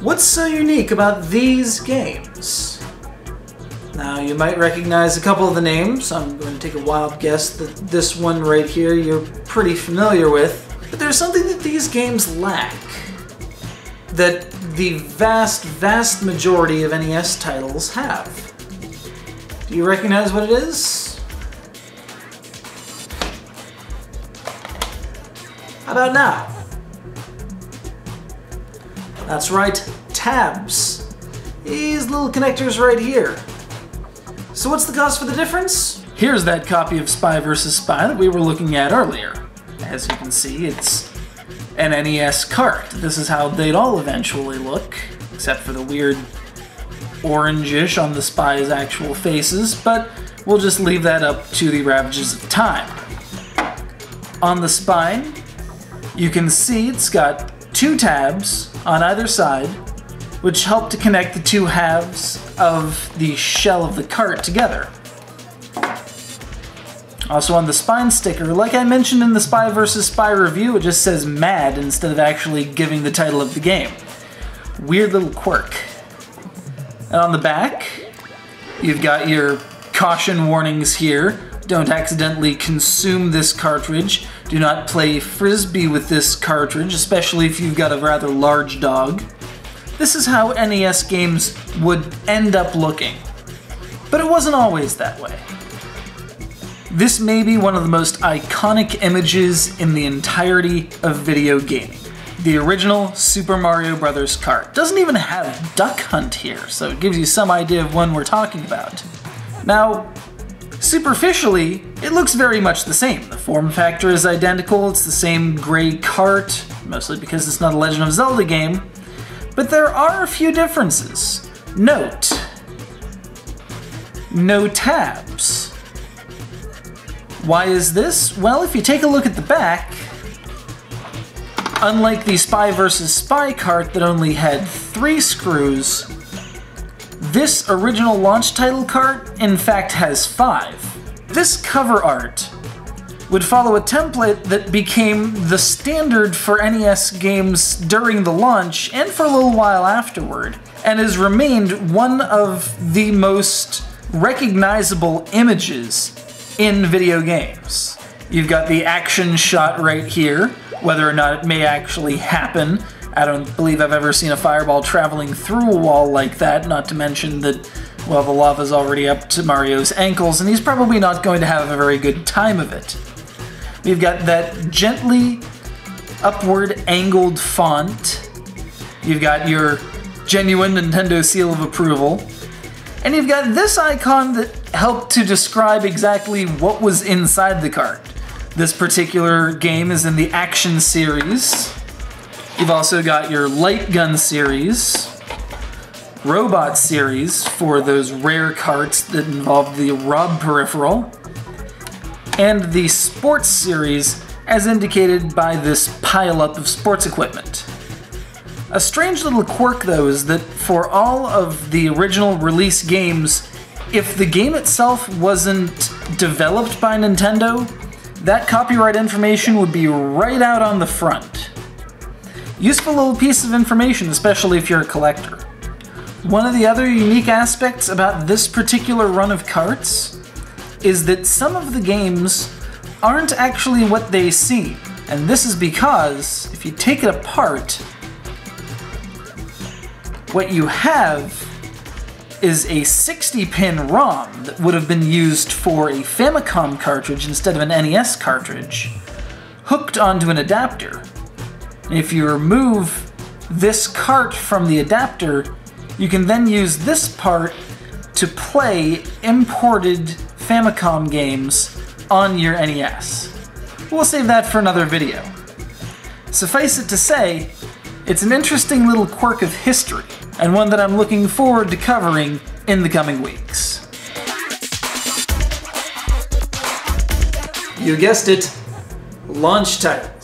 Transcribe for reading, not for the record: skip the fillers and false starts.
What's so unique about these games? Now, you might recognize a couple of the names. I'm going to take a wild guess that this one right here you're pretty familiar with. But there's something that these games lack that the vast majority of NES titles have. Do you recognize what it is? How about now? That's right, tabs. These little connectors right here. So what's the cost for the difference? Here's that copy of Spy vs. Spy that we were looking at earlier. As you can see, it's an NES cart. This is how they'd all eventually look, except for the weird orangish on the Spy's actual faces, but we'll just leave that up to the ravages of time. On the spine, you can see it's got two tabs on either side, which help to connect the two halves of the shell of the cart together. Also on the spine sticker, like I mentioned in the Spy vs. Spy review, it just says MAD instead of actually giving the title of the game. Weird little quirk. And on the back, you've got your caution warnings here. Don't accidentally consume this cartridge. Do not play frisbee with this cartridge, especially if you've got a rather large dog. This is how NES games would end up looking. But it wasn't always that way. This may be one of the most iconic images in the entirety of video gaming. The original Super Mario Bros. Kart. Doesn't even have Duck Hunt here, so it gives you some idea of when we're talking about. Now, superficially, it looks very much the same. The form factor is identical, it's the same gray cart, mostly because it's not a Legend of Zelda game, but there are a few differences. Note, no tabs. Why is this? Well, if you take a look at the back, unlike the Spy vs. Spy cart that only had 3 screws, this original launch title cart, in fact, has 5. This cover art would follow a template that became the standard for NES games during the launch and for a little while afterward, and has remained one of the most recognizable images in video games. You've got the action shot right here, whether or not it may actually happen. I don't believe I've ever seen a fireball traveling through a wall like that, not to mention that, well, the lava's already up to Mario's ankles, and he's probably not going to have a very good time of it. We've got that gently upward angled font. You've got your genuine Nintendo seal of approval. And you've got this icon that helped to describe exactly what was inside the cart. This particular game is in the Action series. You've also got your Light Gun series, Robot series for those rare carts that involve the Rob peripheral, and the Sports series as indicated by this pile-up of sports equipment. A strange little quirk, though, is that for all of the original release games, if the game itself wasn't developed by Nintendo, that copyright information would be right out on the front. Useful little piece of information, especially if you're a collector. One of the other unique aspects about this particular run of carts is that some of the games aren't actually what they seem, and this is because, if you take it apart, what you have is a 60-pin ROM that would have been used for a Famicom cartridge instead of an NES cartridge, hooked onto an adapter. And if you remove this cart from the adapter, you can then use this part to play imported Famicom games on your NES. We'll save that for another video. Suffice it to say, it's an interesting little quirk of history, and one that I'm looking forward to covering in the coming weeks. You guessed it, launch titles.